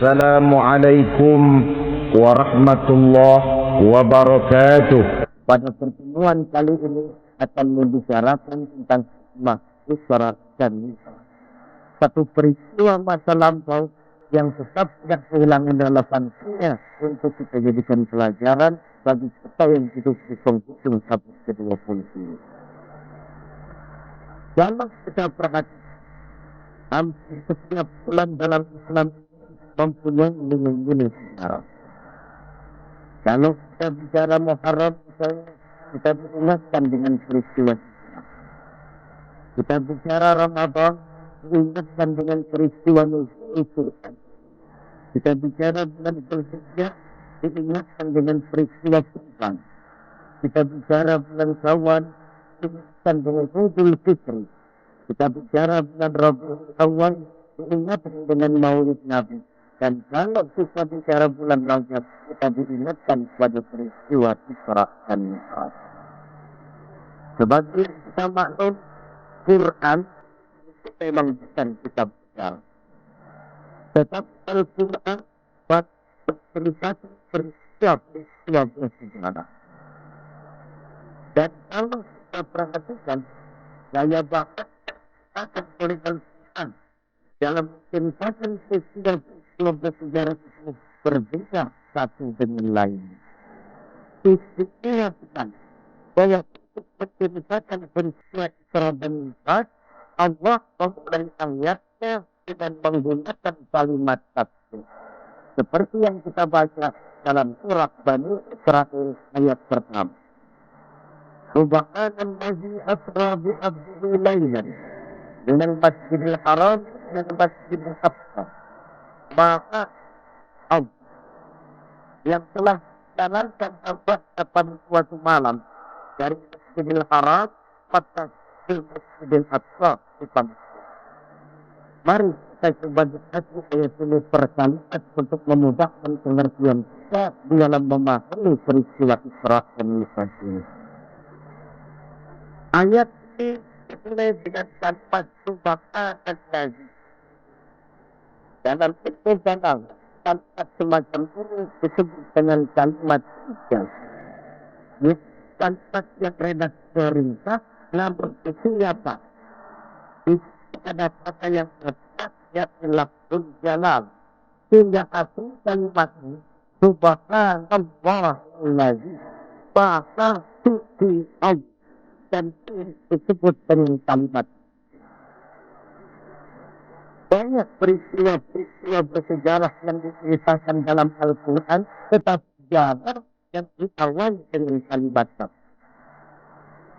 Assalamualaikum warahmatullahi wabarakatuh. Pada pertemuan kali ini akan membicarakan tentang hikmah isra dan mi'raj. Satu peristiwa masa lampau yang tetap tidak kehilangan relevansinya untuk kita jadikan pelajaran bagi kita yang hidup di penghujung abad ke-20 ini. Dalam kita perhatikan, hampir setiap bulan dalam Islam mempunyai nilai-nilai sejarah. Kalau kita bicara Muharram, kita diingatkan dengan peristiwa sejarah. Kita bicara Ramadan, diingatkan dengan peristiwa Nuzul. Kita bicara bulan Dzulhijjah, diingatkan dengan peristiwa Kurban. Kita bicara bulan Syawal, diingatkan dengan Idul Fitri. Kita bicara bulan Rabiul Awal, diingatkan dengan Maulid Nabi. Dan kalau kita bicara bulan Rajab, kita diingatkan pada peristiwa Isra dan Mi'raj. Sebagai kita maklum, Quran itu memang bukan kitab sejarah. Tetap Al-Quran berceritakan peristiwa bersejarah. Dan kalau kita perhatikan, gaya bakat akan oleh Al-Quran dalam menceritakan peristiwa bersejarah itu berbeda satu dengan lain. Fisiknya bukan bahwa untuk menceritakan peristiwa Isra dan Mi'raj, Allah memulai ayatnya dengan menggunakan kalimat tafsir. Seperti yang kita baca dalam surat Bani Israil ayat pertama. Subhanallazi asra bi 'abdihi lailan minal masjidil haram ila masjidil aqsa. Maka Allah yang telah jalankan pada suatu malam dari Masjidil Haram pada Masjidil Aqsa di Palestina. Mari kita coba dikaji ayat ini perkalian untuk memudahkan pengertian kita dalam memahami peristiwa Isra dan Mi'raj ini. Ayat ini dimulai dengan kalimat Subhanallazi. Dalam itu dalam kalimat semacam ini disebut dengan kalimat hijab. Ini kalimat yang redaksi perintah, namun isinya apa? Ada kata yang tetap yakni lafzul jalal. Sehingga asal kalimat ini Subhanallazi, Maha Suci Allah, dan disebut dengan kalimat. Banyak peristiwa bersejarah yang diceritakan dalam Al-Quran, tetapi jarang yang diawali dengan kalimat tafsir.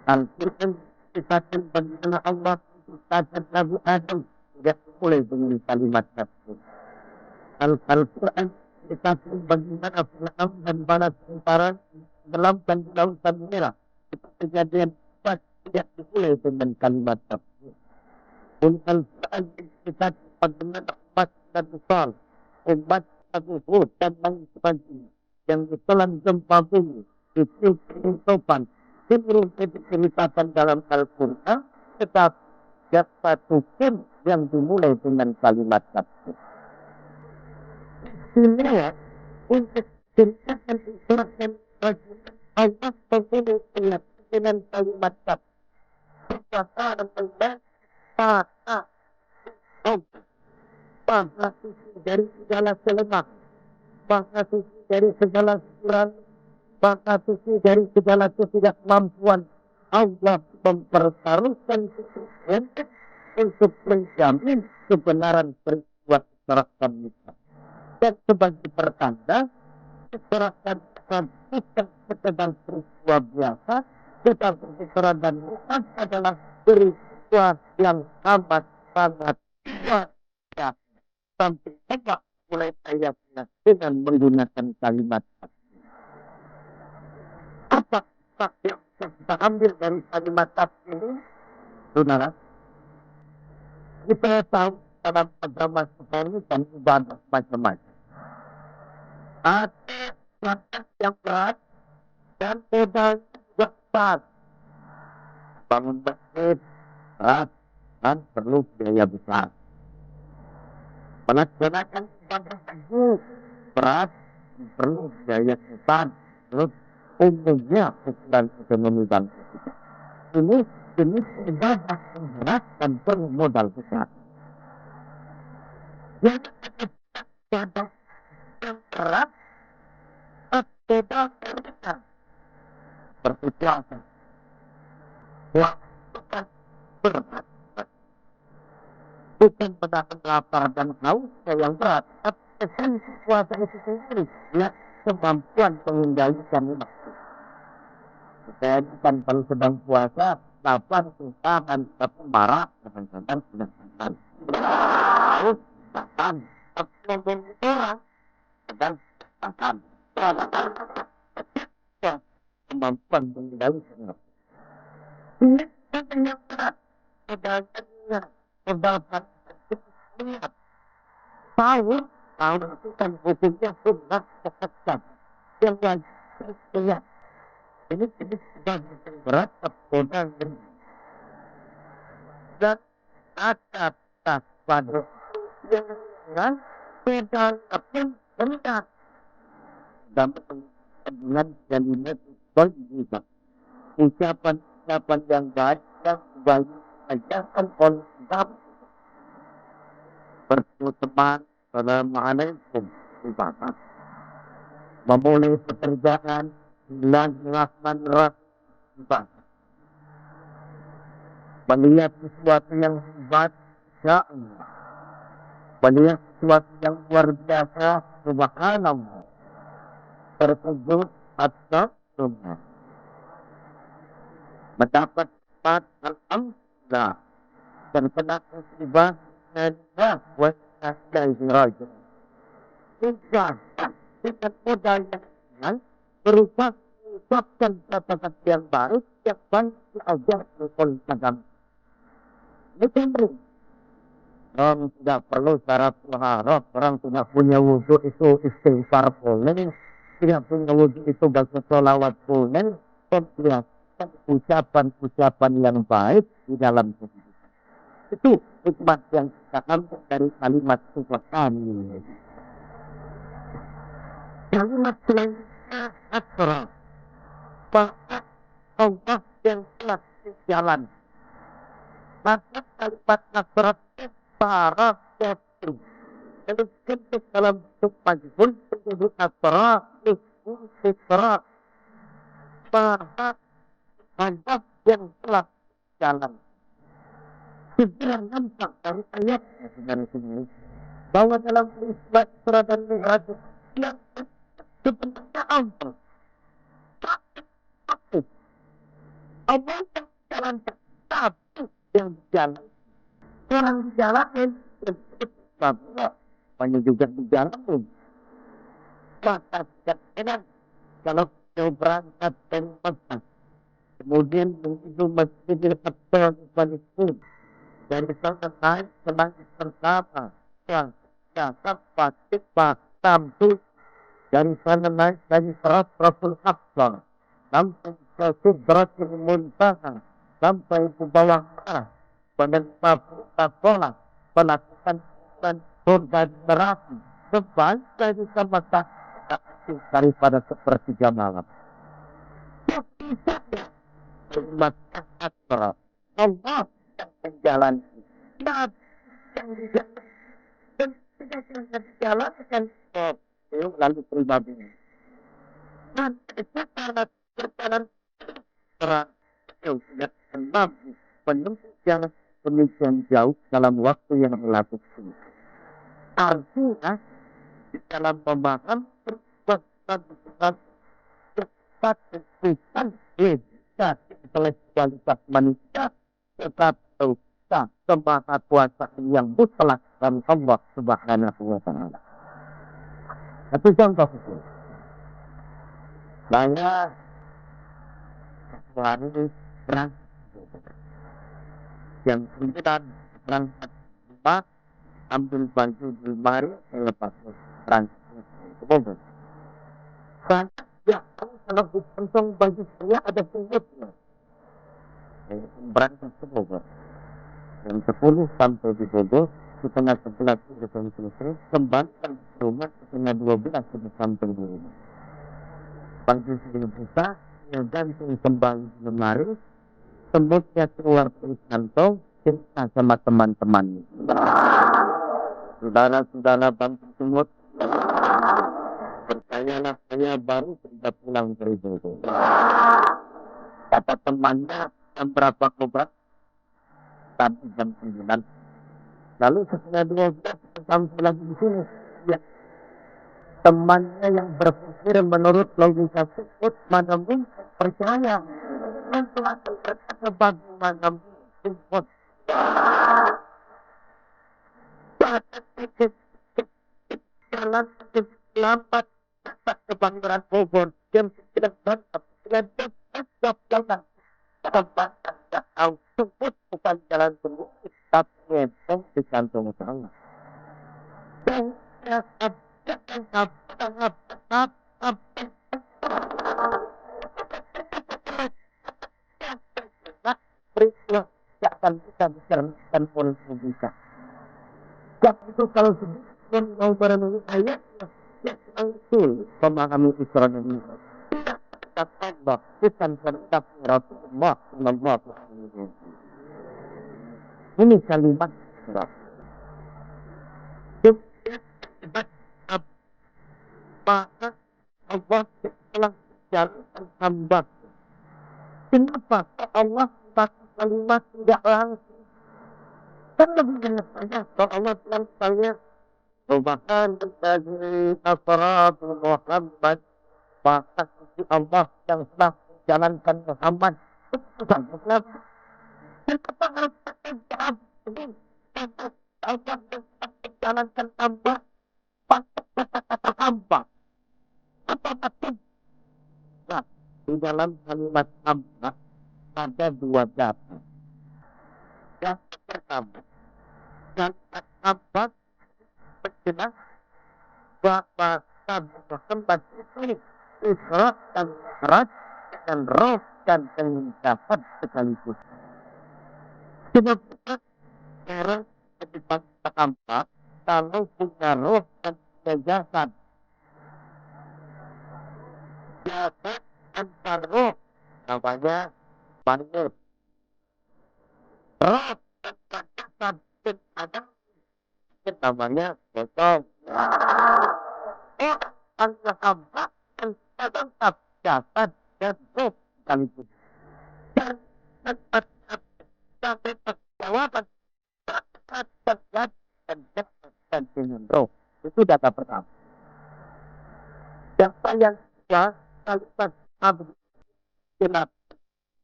Al-Quran diceritakan bagaimana Allah menciptakan Nabi Adam, tidak mulai dengan kalimat tafsir. Al-Quran diceritakan bagaimana Fir'aun dan bala tentara dalam lautan merah. Itu kejadian tidak dimulai dengan kalimat tafsir. Al-Quran kita bagaimana umat Nabi Saleh, umat Nabi Hud dan lain sebagainya yang ditelan gempa bumi, ditiup topan, seluruh diceritakan dalam Al-Quran, tetapi tidak satu pun yang dimulai dengan kalimat tafsir. Sehingga untuk ceritakan Isra dan Mi'raj Allah memilih dengan kalimat tafsir. Maha suci dari segala kelemahan, Maha suci dari segala kekurangan, Maha suci dari segala ketidakmampuan. Allah mempertaruhkan kesucian untuk menjamin kebenaran peristiwa Isra dan Mi'raj. Dan sebagai pertanda, Isra dan Mi'raj bukan sekedar peristiwa biasa, tetapi Isra dan Mi'raj adalah peristiwa yang amat sangat luar biasa. Sampai coba mulai ayatnya dengan menggunakan kalimat tafsir. Apa yang kita ambil dari kalimat tafsir ini? Saudara, kita tahu dalam agama sekarang dan ibadah macam-macam. Ada ibadah yang berat dan modal yang besar. Bangun masjid berat dan perlu biaya besar. Melaksanakan berat, perlu biaya besar, terus umumnya ukuran ekonomi bangsa kita. Ini jenis ibadah yang berat dan perlu modal besar. Yang ibadah yang berat, tidak besar. Seperti puasa. Puasa berat. Bukan menahan lapar dan haus yang berat, tapi esensi puasa itu sendiri, ya, kemampuan mengendalikan nafsu. Saya bukan kalau sedang puasa, lapar, tahan, tapi marah, kadang-kadang sudah tahan. Haus, tahan, tapi memilih orang, kadang tahan. Kemampuan mengendalikan nafsu. Ini yang berat, kadang-kadang terdapat lihat tahu itu kan hukumnya sunnah kekesan yang wajib lihat ini jenis ibadah berat tergoda dan atas pada dengan beda tapi rendah dan dengan kalimat juga ucapan yang baik yang baik ajarkan oleh Islam berteman Assalamualaikum ibadah memulai pekerjaan bulan Rahman ibadah melihat sesuatu yang hebat ya Allah melihat sesuatu yang luar biasa subhanallah tersebut atau sunnah mendapat sifat al-amdah dan kena musibah dan wasna dari raja. Tidak mudah yang berusaha mengucapkan kata-kata yang baik yang baik diajar oleh agama. Ini penting. Orang tidak perlu syarat taharah, orang tidak punya wudhu itu istighfar boleh, tidak punya wudhu itu baca sholawat boleh, tidak ucapan-ucapan yang baik di dalam kehidupan. Itu hikmah yang kita ambil dari kalimat subhanallah. Kalimat selanjutnya asra. Bahwa Allah yang telah berjalan. Maka kalimat asra para jatuh. Jadi kita dalam bentuk majhul disebut asra, isra. Para Allah yang telah berjalan. Segera nampak dari ayat dari sini bahwa dalam isbat Isra dan Mi'raj yang sebenarnya Allah Allah yang jalan satu yang jalan orang dijalanin bahwa banyak juga dijalanin maka enak kalau kau berangkat dan Mekah kemudian menuju Masjidil Aqsa di Palestina dari sana naik ke langit pertama yang sampai sampai dari sana naik dari Rasul Aqsa sampai ke Sidratul Muntaha sampai ke bawah tanah penerima sekolah melakukan surga neraka sampai di sama daripada sepertiga malam. Tapi saja umat Aqsa Allah jalan dan tidak jalankan lalu pribadi dan itu karena berjalan terang tidak mampu menempuh jalan demikian jauh dalam waktu yang relatif singkat. Artinya di dalam pembahasan cepat bisa intelektualitas manusia tetap tak kemahakuasaan yang mutlak dari Allah Subhanahu wa Ta'ala. Satu contoh itu. Saya hari berangkat yang kemudian berangkat empat ambil baju di lemari lepas berangkat ke mobil. Saya kalau di kantong baju saya ada punggutnya. Berangkat ke mobil. Jam 10 sampai di Bogor, setengah 11 sudah selesai, kembali rumah setengah 12 sudah sampai di rumah. Pagi sudah buka, ya gantung kembali di lemari, semutnya keluar dari kantong, cerita sama teman-teman. Saudara-saudara bantu semut, percayalah saya baru sudah pulang dari itu. Kata temannya, jam berapa obat? Tadi jam 9. Lalu setelah 12 sampai lagi di sini. Ya. Temannya yang berpikir menurut logika semut, mana mungkin percaya. Untuk akan berkata bagaimana semut. Jalan lambat kebanggaran Bogor jam 9 mantap 9 jalan tempat tak tahu sebut bukan jalan semut tapi ngepong di kantong sana dan peristiwa tak akan bisa diceritakan oleh bisa. Sebab itu kalau sebutkan mau merenungi ayat yang langsung memahami Islam ini. Tidak tambah, bukan tetap Rasulullah Sallallahu Alaihi Wasallam. Ini kalimat Islam. Kalimat maka Allah telah jalan hamba. Kenapa Allah pakai kalimat tidak langsung? Kan lebih jelas saja kalau Allah bilang misalnya Subhan dari asrat Muhammad maka suci Allah yang telah menjalankan Muhammad bukan Islam. Kenapa harus jawab ini? Allah yang menjalankan hamba kata hamba apa maksud? Nah, di dalam kalimat hamba ada dua kata. Yang pertama dan hamba berjelas bahwa Nabi Muhammad itu Isra dan Mi'raj dan roh dan penghidupkan sekaligus. Sebab orang ketika tampak kalau punya roh dan punya jasad. Jasad antar roh namanya manusia. Roh dan jasad ada namanya botol. Antara hamba dan tetap jasad dan roh sekaligus. Dan sampai jawaban dan dengan roh itu data pertama. Data yang kedua kalimat Nabi jelas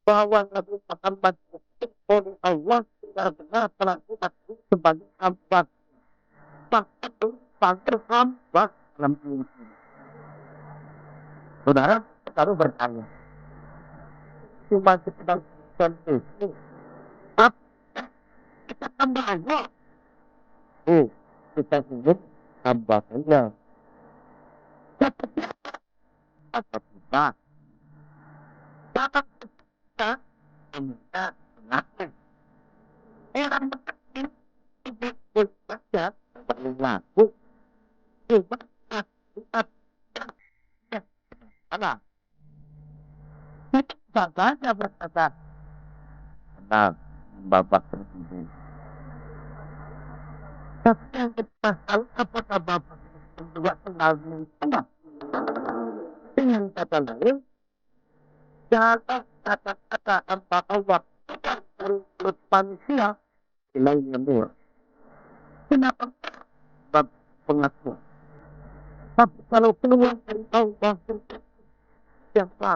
bahwa Nabi Muhammad oleh Allah benar-benar telah diakui sebagai hamba. Maka itu panggil hamba dalam ini. Saudara selalu bertanya, cuma sekedar contoh apa kita tambah Allah? Kita sebut hamba saja. Atau kita dapat kita meminta pengakuan. Orang berkata tidak boleh baca berlaku cuma kita salah. Kita saja berkata benar Bapak Presiden. Tapi yang kita tahu apakah Bapak juga kenal dengan dengan kata lain, jangan kata-kata tanpa Allah dari mulut manusia hilang nyambur. Kenapa? Sebab pengakuan. Tapi kalau keluar dari Allah siapa?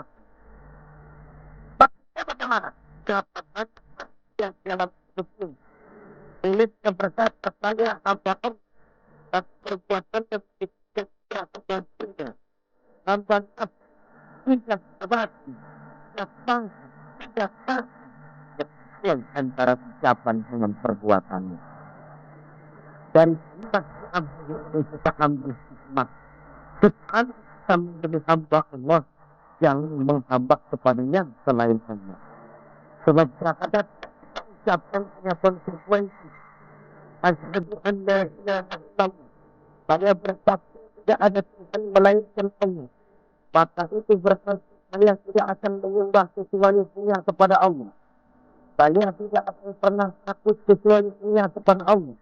Bagaimana? Dapat yang dalam hidup milik yang berkata saya hamba dan perbuatan yang tidak terjadi. Hamba tidak terjadi. Tidak yang antara ucapan dengan perbuatannya. Dan kita ambil hikmah. Sekarang kita menjadi hamba Allah yang menghamba kepadanya selain Allah. Sebab terhadap ucapan punya konsekuensi. Asyhadu an la ilaha illallah. Saya bersaksi tidak ada Tuhan melainkan Allah. Maka itu berarti saya tidak akan menyembah sesuatu hanya kepada Allah. Saya tidak akan pernah takut sesuatu hanya kepada Allah.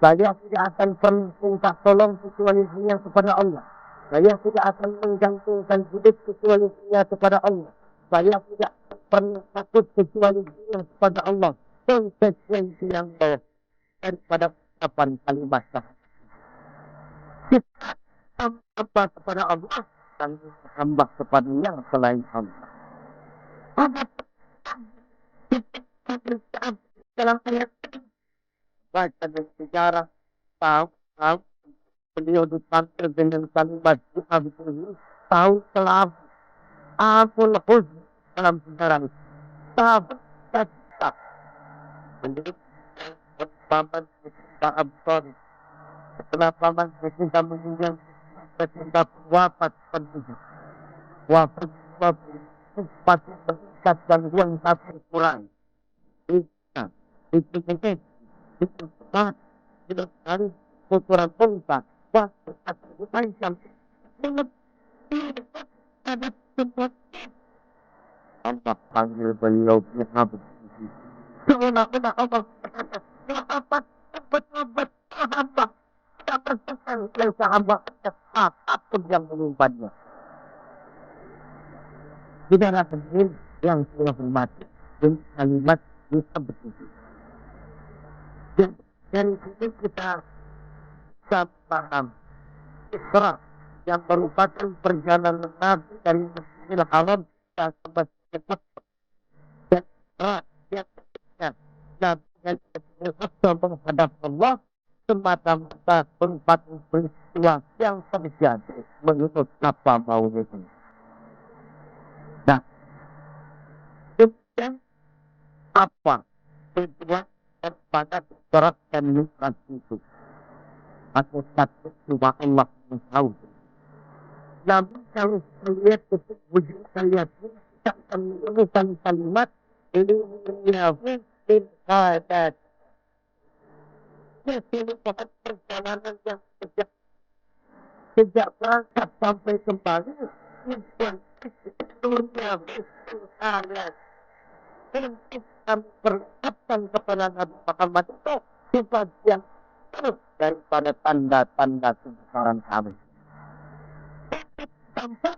Saya tidak akan pernah minta tolong kecuali hanya kepada Allah. Saya tidak akan menggantungkan hidup kecuali hanya kepada Allah. Saya tidak pernah takut kecuali hanya kepada Allah. Konsekuensi yang baik daripada ucapan kalimat syahadat. Kita hamba kepada Allah dan hamba kepada yang selain Allah. Dalam ayat baca dan sejarah tahu beliau dipanggil dengan kalimat doa begini, tahu selamat apul huzn dalam sejarah tahu tetap menjadi paman kita absor setelah paman kita meninggal kita wafat penduduk wafat dan uang satu kurang itu sangat tidak sekali kotoran tempat waktu atau macam ada tempat Allah panggil beliau Muhammad seolah-olah Allah sahabat sahabat apapun yang menimpannya saudara penting yang sudah mati dengan kalimat bisa betul. Dan ini kita paham Isra yang merupakan perjalanan Nabi dari Masjidil Haram ke Masjidil Aqsa. Dan Isra yang ketiga Nabi yang menghadap Allah semata-mata merupakan peristiwa yang terjadi menurut apa maunya. Nah, kemudian apa tujuan pada surat dan nusrat itu atau satu cuma Allah yang tahu. Namun kalau melihat itu wujud kalian tidak akan menemukan kalimat ilmiahnya tidak ini bukan perjalanan yang sejak berangkat sampai kembali bukan dunia berkalian untuk kami perlihatkan kepada Nabi Muhammad itu sifat yang terus daripada tanda-tanda kebesaran kami. Sampai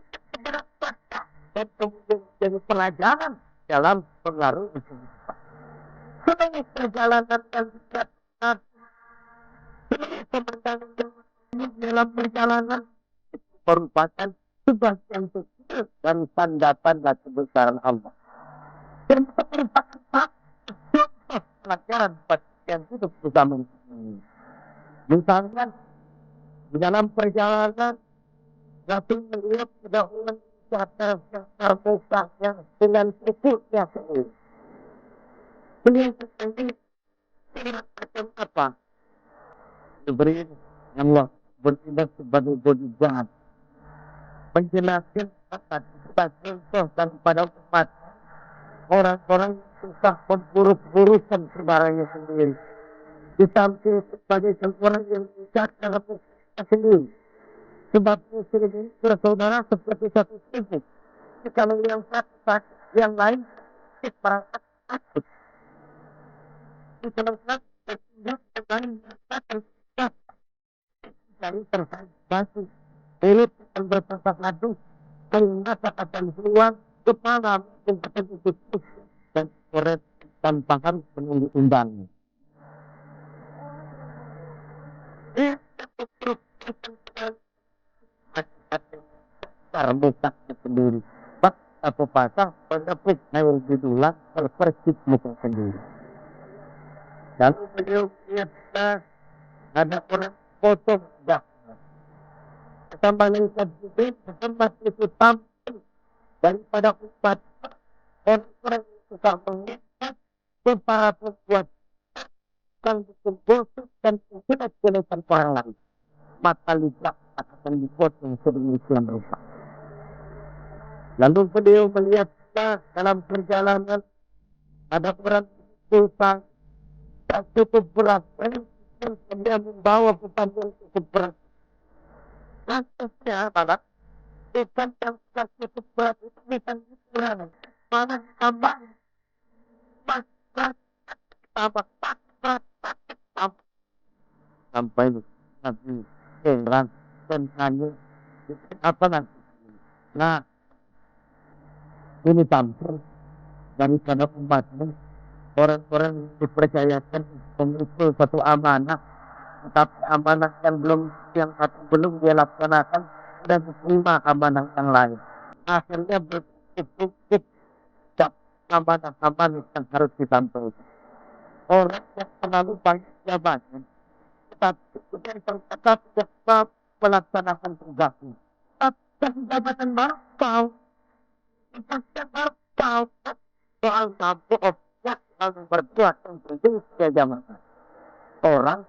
dan kemudian jadi pelajaran dalam pengaruh itu. Sebagai perjalanan yang tidak benar, dalam perjalanan merupakan sebagian kecil dari tanda-tanda kebesaran Allah. Dan merupakan pelajaran yang hidup bersama ini. Misalnya di dalam perjalanan Nabi melihat pendahuluan wisata yang terbukanya dengan cukup-nya sendiri. Beliau sendiri tidak macam apa. Diberi Allah bertindak sebagai bodyguard. Menjelaskan contoh dan pada umat orang-orang susah memburuk-burukan saudaranya sendiri. Ditampil sebagai seorang yang bijak dalam usaha sendiri. Sebab muslim ini bersaudara seperti satu tubuh. Kalau yang satu yang lain perangkat takut. Kalau satu yang lain takut. Dari terbatu, elit dan berpasang madu, mengatakan akan keluar kepala untuk tutup dan koret tanpa harus menunggu undangan. Terbuka sendiri, bak atau pasang penepuk naik didulang terpercik muka sendiri. Lalu beliau lihat ada orang potong dah. Tambah lengkap juga, tambah itu tampil daripada umat orang susah mengingat para pembuat yang disebut dan tidak jelekan orang lain. Mata lidah akan dipotong sedemikian rupa. Lalu beliau melihat dalam perjalanan ada orang susah tak cukup berat. dia membawa beban yang cukup berat. Lantasnya adalah beban yang cukup berat itu bukan ukuran, malah tambah tambah sampai nanti heran dan hanya apa nanti. Nah, ini tampil daripada umatnya orang-orang yang dipercayakan memikul satu amanah, tetapi amanah yang belum dia laksanakan dan diterima amanah yang lain. Akhirnya bertukik amanah-amanah yang harus ditampilkan. Orang yang terlalu banyak jabatan, tetapi tetap melaksanakan tugasnya. Tapi jabatan baru soal mampu objek yang berbuat untuk jamaah. Orang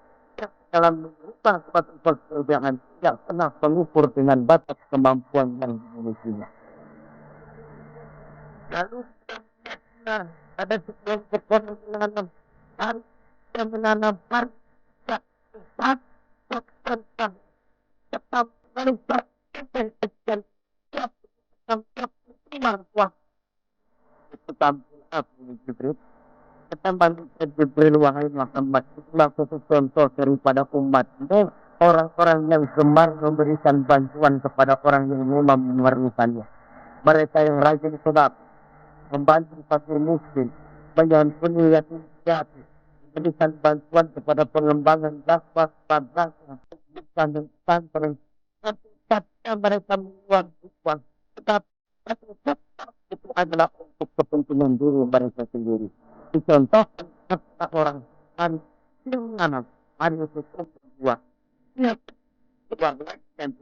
dalam mengubah suatu pekerjaan tidak pernah mengukur dengan batas kemampuan yang dimilikinya. Lalu ada sekelompok orang yang menanam tentang tetap merubah dan Jibril wahai Muhammad, itulah satu contoh daripada umat ini, orang-orang yang gemar memberikan bantuan kepada orang yang memang memerlukannya. Mereka yang rajin sedekah, membantu fakir miskin, menyantuni yatim piatu, memberikan bantuan kepada pengembangan dakwah madrasah, pesantren, ketika mereka mengeluarkan uang, tetapi itu adalah untuk kepentingan diri mereka sendiri. Dicontohkan kata orang kan dengan ada sesuatu buah ya warna dan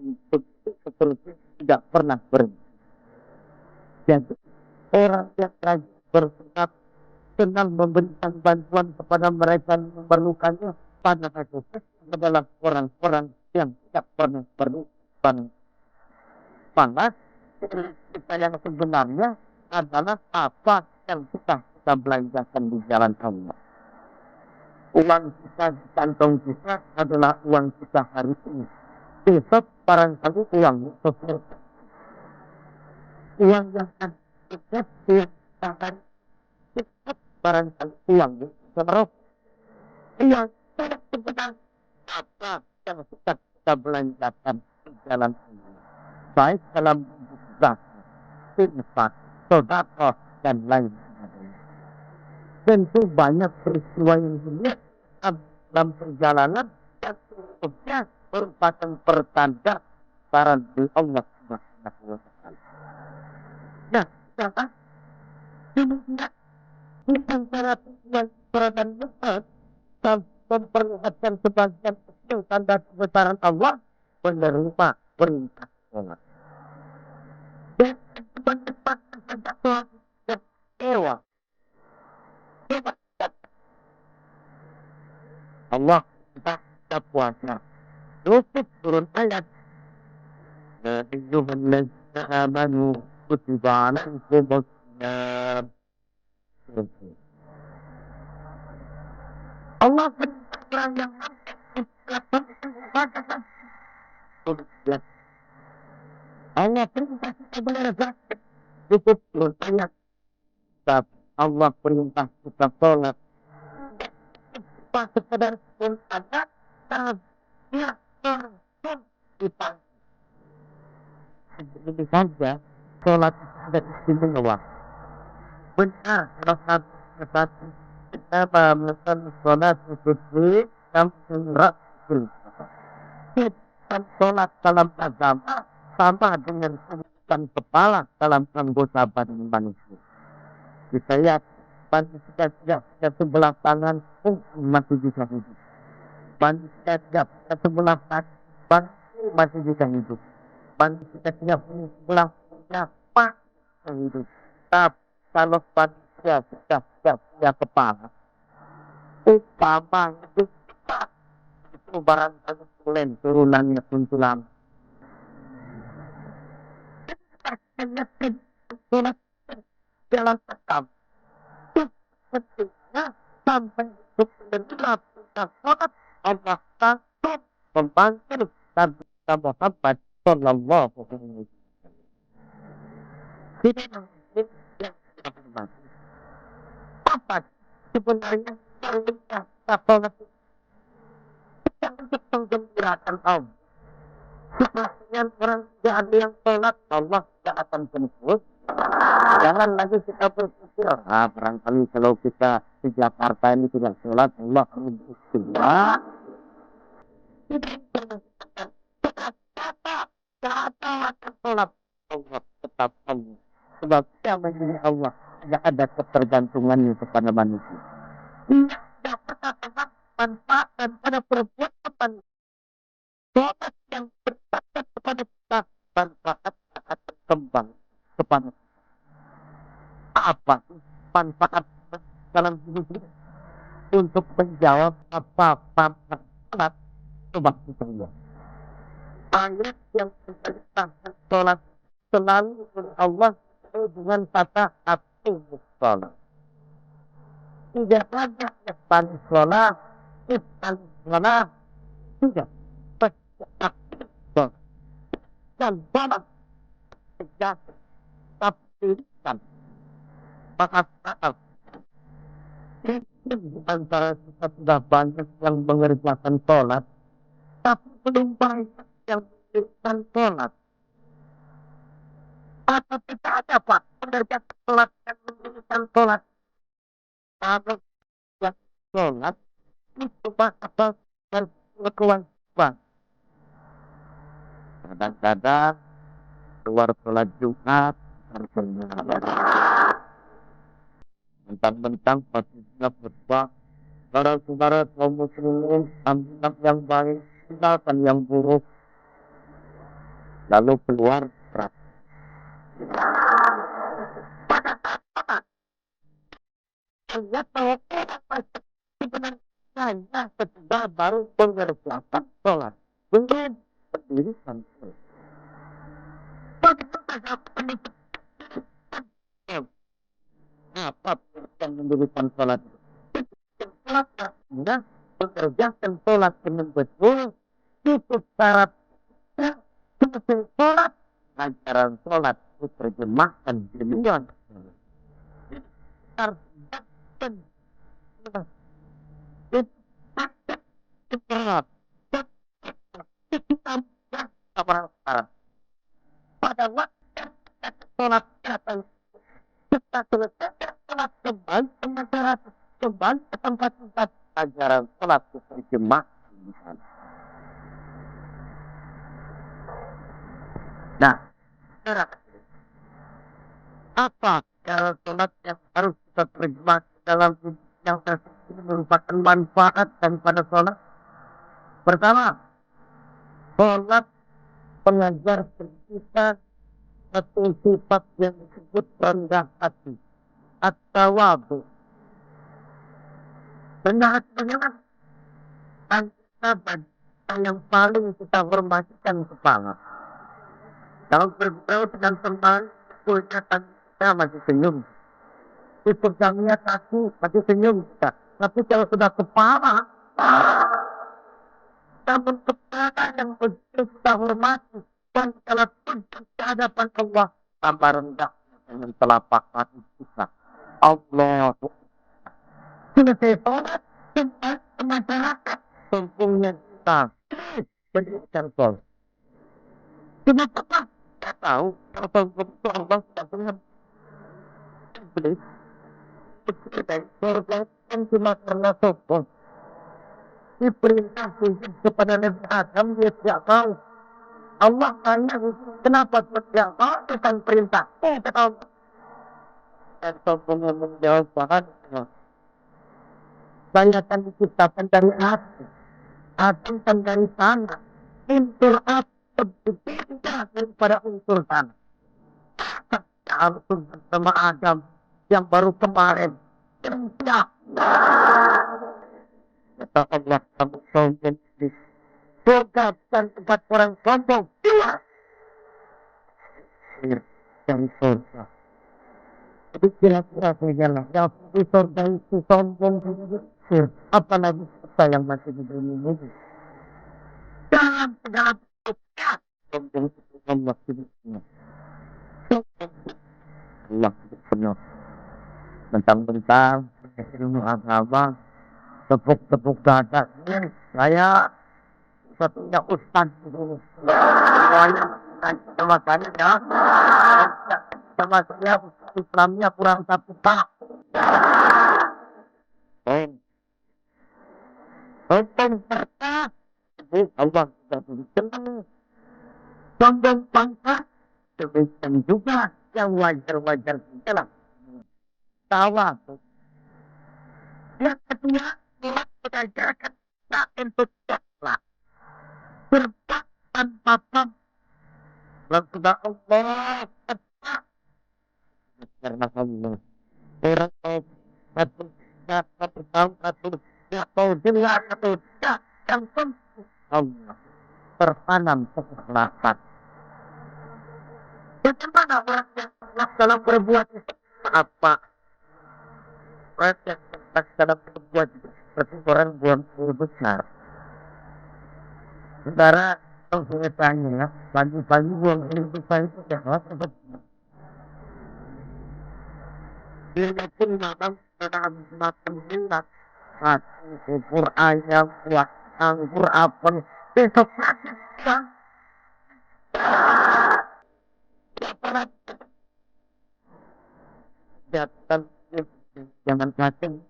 seterusnya tidak pernah berhenti. Jadi orang yang rajin bersikap senang memberikan bantuan kepada mereka yang memerlukannya pada hakikatnya adalah orang-orang yang tidak pernah berhenti. Panas kita yang sebenarnya adalah apa yang kita belanjakan di jalan Allah. Uang kita di kantong kita adalah uang kita hari ini. Besok barangkali uang sosial. Uang yang akan kita akan besok barangkali uang semeroh. Uang sebenarnya apa yang kita belanjakan di jalan Allah. Baik dalam zakat, infak, sedekah dan lain sebagainya. Tentu banyak peristiwa yang dilihat dalam perjalanan yang sebetulnya merupakan pertanda para di Allah Subhanahu wa Ta'ala. Nah, sekarang demikian antara tujuan dan besar dan memperlihatkan sebagian kecil tanda kebesaran Allah menerima perintah Allah. Dan sebagai dewa Allah kita puasa. Yusuf turun ayat. Ya ayyuhallazina amanu kutiba alaikumus syiyam. Allah berperang yang Allah perintah kita belajar. Yusuf turun ayat. Allah perintah kita sholat. Pas sekedar pun ada ya kita jadi saja sholat ada istimewa. Benar kalau satu kita melakukan sholat suci yang berat kita sholat dalam agama sama dengan pengurusan kepala dalam anggota badan manusia. Kita lihat manusia tidak sebelah tangan pun masih bisa hidup. Manusia tidak sebelah tangan masih bisa hidup. Manusia tidak punya sebelah apa hidup. Tapi kalau manusia sudah punya kepala, utama itu barangkali tulen turunannya pun tulang. Dalam sekam pentingnya sampai benar-benar sholat Allah takut membantu Nabi Muhammad Sallallahu Alaihi Wasallam. Tidak mungkin yang terjadi. Apa sebenarnya yang kita sholat untuk menggembirakan Allah? Sebagian orang tidak ada yang sholat, Allah tidak akan jemput. Jangan lagi kita berpikir, barangkali kalau kita di Jakarta ini tidak sholat, Allah akan berpikir. Kata sholat Allah tetap Allah. Sebab yang menjadi Allah tidak ada ketergantungannya kepada manusia. Tidak dapat manfaat pada perbuatan sholat yang berkaitan kepada kita, manfaat akan berkembang kepada apa manfaat dalam hidup ini untuk menjawab apa sholat. Coba kita lihat ayat yang berkaitan sholat selalu Allah dengan kata aqimus sholat. Tidak ada depan sholat, depan sholat, tidak. Dan sholat sejak tafsirkan maka saat itu antara kita sudah banyak yang mengerjakan sholat, tapi belum banyak yang mengerjakan sholat. Atau tidak ada Pak mengerjakan sholat yang mengerjakan sholat. Kalau yang sholat itu apa dan kewajiban. Kadang-kadang keluar sholat Jumat mentang-mentang posisinya berubah. Saudara-saudara kaum muslimin, ambillah yang baik, tinggalkan yang buruk, lalu keluar berat. Lihat bahwa sebenarnya saya sudah baru mengerjakan sholat, belum berdiri sampai. Apa yang mendirikan sholat? Sholat anda mengerjakan sholat dengan betul, cukup syarat selesai sholat, ajaran sholat itu terjemahkan demikian. Pada waktu sholat datang, kita selesai sholat kembali ke tempat ajaran sholat itu terjemahkan di sana. Nah, apa cara sholat yang harus kita terjemah dalam yang ini merupakan manfaat daripada sholat? Pertama, sholat mengajar kita satu sifat yang disebut rendah hati at-tawadhu. Rendah hati bagaimana? Yang paling kita hormatikan kepala. Kalau bergaul dengan teman, kelihatan kita masih senyum. Dipegangnya kaki, masih senyum kita. Tapi kalau sudah kepala, namun kepala yang begitu kita hormati. Dan kalau di hadapan Allah, tambah rendah dengan telapak kaki kita. Allah. Selesai sholat, sempat masyarakat. Sempurnya kita. Berikan sholat. Kenapa? Tidak tahu. Kalau begitu Allah tidak pernah beli. Sorga kan cuma karena sombong. Diperintah sujud kepada Nabi Adam, dia tidak tahu. Allah tanya, kenapa tidak tahu? Bukan perintah. Tidak tahu. Dan sombongnya menjawab, bahkan saya akan diciptakan dari api. Api kan dari tanah. Unsur api berbeda daripada unsur tanah. Harus bersama Adam yang baru kemarin. Ya. Kata Allah, kamu sombong. Surga bukan tempat orang sombong. Yang surga. Jadi kira-kira sajalah. Yang di surga itu sombong. kafir, apalagi kita yang masih di dunia ini. Dalam segala bentuknya, sombong itu Allah hidupnya. Allah penuh. Mentang-mentang ilmu agama, tepuk-tepuk dada. Saya satunya ustaz dulu. Semuanya sama saya ya. Sama saya Islamnya kurang satu tak. Sombong serta Allah sudah berikan. Sombong pangkat demikian juga yang wajar-wajar saja lah. Tawa. Yang kedua, kita belajarkan tak untuk taklah. Berbuat tanpa pam. Dan sudah Allah tetap. Karena Allah. Orang satu tahun, satu dua, satu tak. Yang penting Allah tertanam keikhlasan. Bagaimana orang yang ikhlas dalam berbuat itu? Apa? Orang yang ikhlas dalam berbuat itu seperti orang buang air besar. Saudara, kalau saya tanya, pagi-pagi buang air besar itu sehat atau tidak? Dia pun dalam makan minat. Quran yang kuat, anggur apel, besok sakit. Datang jangan kacang,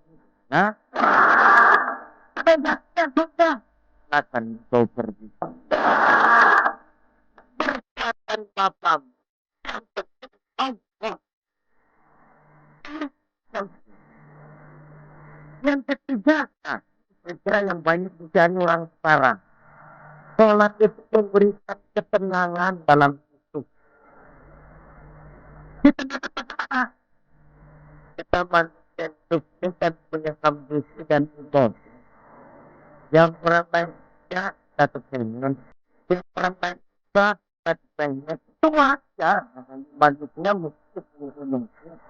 nah, banyaknya sudah akan kau pergi. Berkatan papam, Allah. Yang ketiga, saya kira yang banyak dicari orang sekarang. Sholat itu memberikan ketenangan dalam hidup. Kita manusia hidup dengan punya ambisi dan ibadah. Yang orang baiknya satu pengen, yang orang baiknya satu pengen, itu wajar. Manusia mesti mungkin.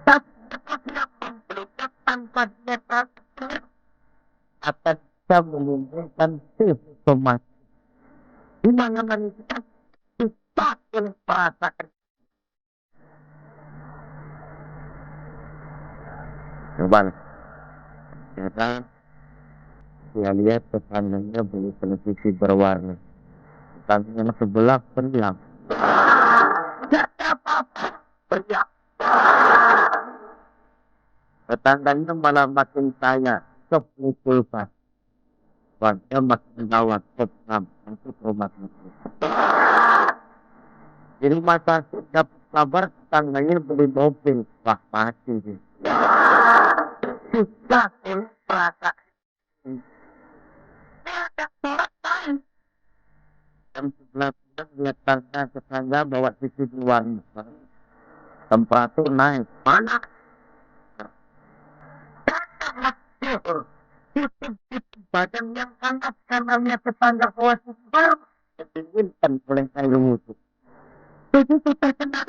Tapi yang memberikan tanpa nyata akan bisa menimbulkan psikosomatis. Di mana manusia bisa merasakan. Coba, sekarang saya lihat tetangganya beli televisi berwarna. Tetangganya sebelah pendiam. Tidak apa-apa, pendiam. Tetangganya malah makin kaya, sepuluh pas. Warga makin gawat, tetap untuk obat itu. Jadi masa sudah sabar, tetangganya beli mobil, wah pasti. Susah merasa. Jam 11 lihat tetangga bawa TV di warung. Temperatur naik. Mana? Badan yang hangat karena lihat tetangga bawa TV didinginkan oleh air wudhu. Begitu terkena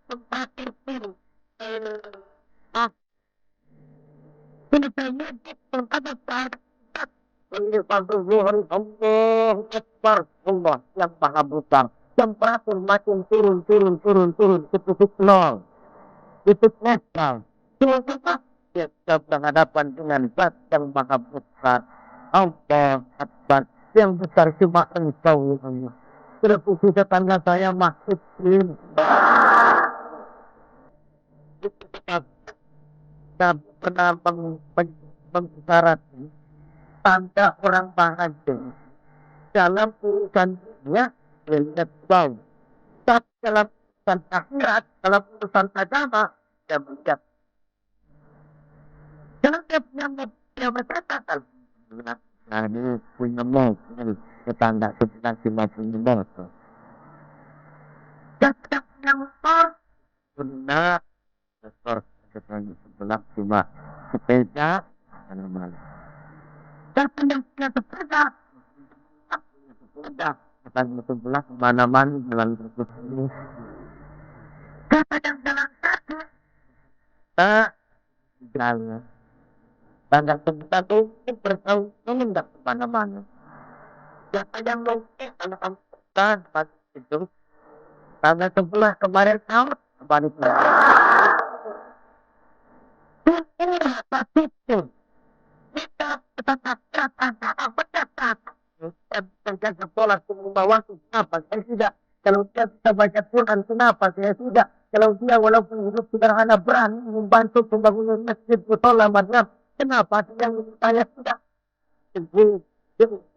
temperatur turun. Sebenarnya ada saat Allah Akbar, Allah yang maha besar. Temperatur makin turun ke titik nol, titik netral. Cuma kita berhadapan dengan zat yang maha besar. Allah Akbar, yang besar cuma Engkau ya Allah. Televisi tetangga saya masuk ini. Kita pernah mengisyarat tanda orang bahagia dalam urusan dunia melihat bau. Tapi dalam urusan akhirat, dalam urusan agama, dia melihat. Jangan dia berkata, nah ini punya mobil, tetangga sebelah cuma punya motor. Dan tidak punya motor, benar, motor tetangga sebelah cuma sepeda, mana-mana. Dan yang punya sepeda, tetangga sebelah kemana-mana jalan terus. Kata yang jalan kaki, tak jalan. Tanda kita tuh bertahun-tahun nggak kemana-mana. Siapa yang mau anak angkutan pas itu tanggal 11 kemarin tahun kembali ke itu kita menjaga pola semua waktu kenapa saya tidak kalau dia bisa baca Quran kenapa saya tidak kalau dia walaupun hidup sederhana berani membantu pembangunan masjid musola madhab kenapa yang saya tidak itu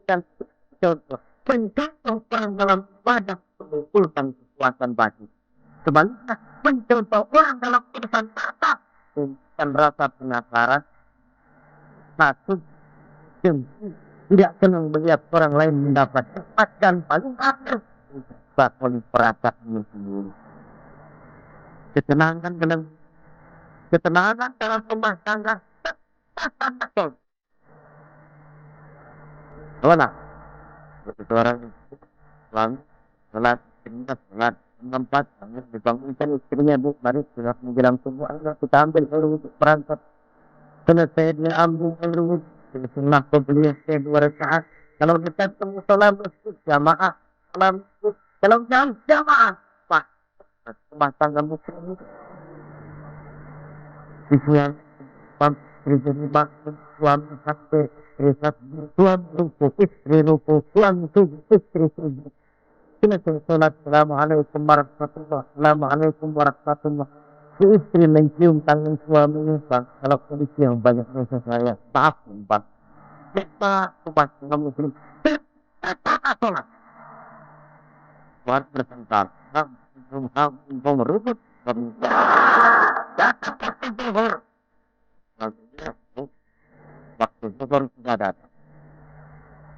dan contoh mencontoh orang dalam ibadah mengumpulkan kekuatan bagi sebaliknya mencontoh orang dalam urusan kata dan rasa penasaran takut dengki tidak senang melihat orang lain mendapat cepat dan paling akhir oleh perasaan sendiri ketenangan dalam rumah tangga betul mana begitu orang pulang sholat sholat tempat dibangunkan istrinya bu mari sudah menjelang subuh kita ambil dulu untuk berangkat selesai dia ambil dulu sunnah beliau 2 rakaat kalau dekat ke musola masjid jamaah salam kalau jam jamaah pak rumah tangga muslim itu yang terjadi maksud suami sampai suami istri selesai sholat assalamualaikum warahmatullah si istri mencium tangan suaminya bang kalau kondisi yang banyak dosa saya maaf bang kita rumah tangga muslim sholat buat bertengkar merubut waktu zuhur sudah datang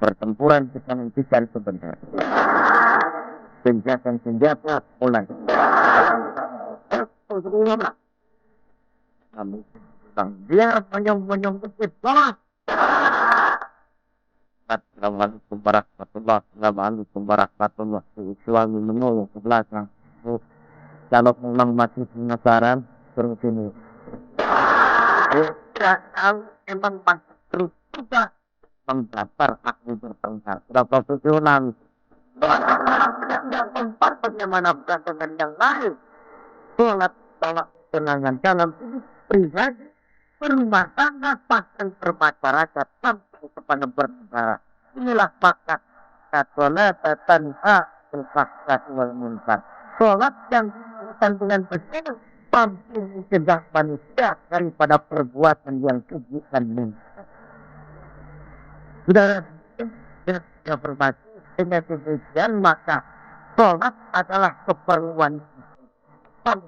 pertempuran kita hentikan sebentar senjata mulai kami biar monyong-monyong kecil sholat Assalamualaikum warahmatullah suami menolak ke belakang kalau memang masih penasaran terus ini emang masih terus juga mengdaftar aku bertengkar sudah profesional tidak tempat bagaimana dengan yang lain sholat tenangan dalam hidup pribadi berumah tangga bahkan bermasyarakat sampai kepada bernegara inilah bakat sholat tanha al-fahsya wal munkar sholat yang dilakukan dengan benar mampu mencegah manusia daripada perbuatan yang keji dan munkar saudara yang berbasis dengan demikian maka sholat adalah keperluan kaum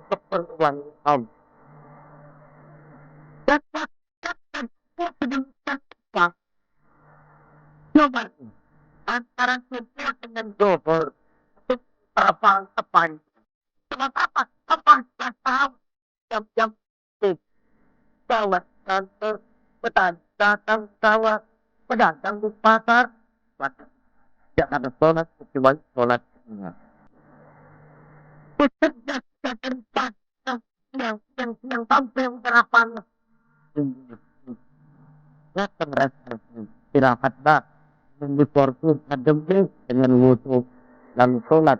coba antara subuh dengan zuhur apa tahu jam-jam sawah kantor pedagang sawah pedagang di pasar tidak ada sholat kecuali sholat sunat bekerja tempat yang tampil terapan ya terasa istirahatlah membuat ademnya dengan wudhu lalu sholat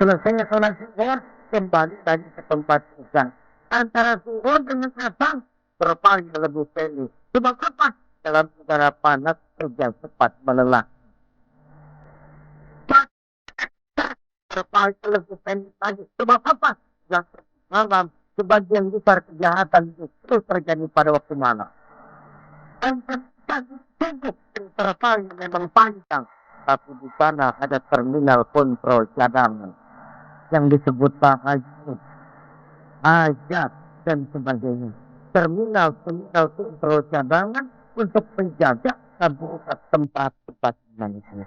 selesai sholat zuhur kembali lagi ke tempat usang antara zuhur dengan asar berapa yang lebih pendek sebab apa dalam udara panas kerja cepat melelah berapa yang lebih pendek lagi sebab apa yang malam sebagian besar kejahatan itu terjadi pada waktu malam terpal memang panjang tapi di sana ada terminal kontrol cadangan yang disebut hajat dan sebagainya terminal kontrol cadangan untuk menjaga tempat-tempat manusia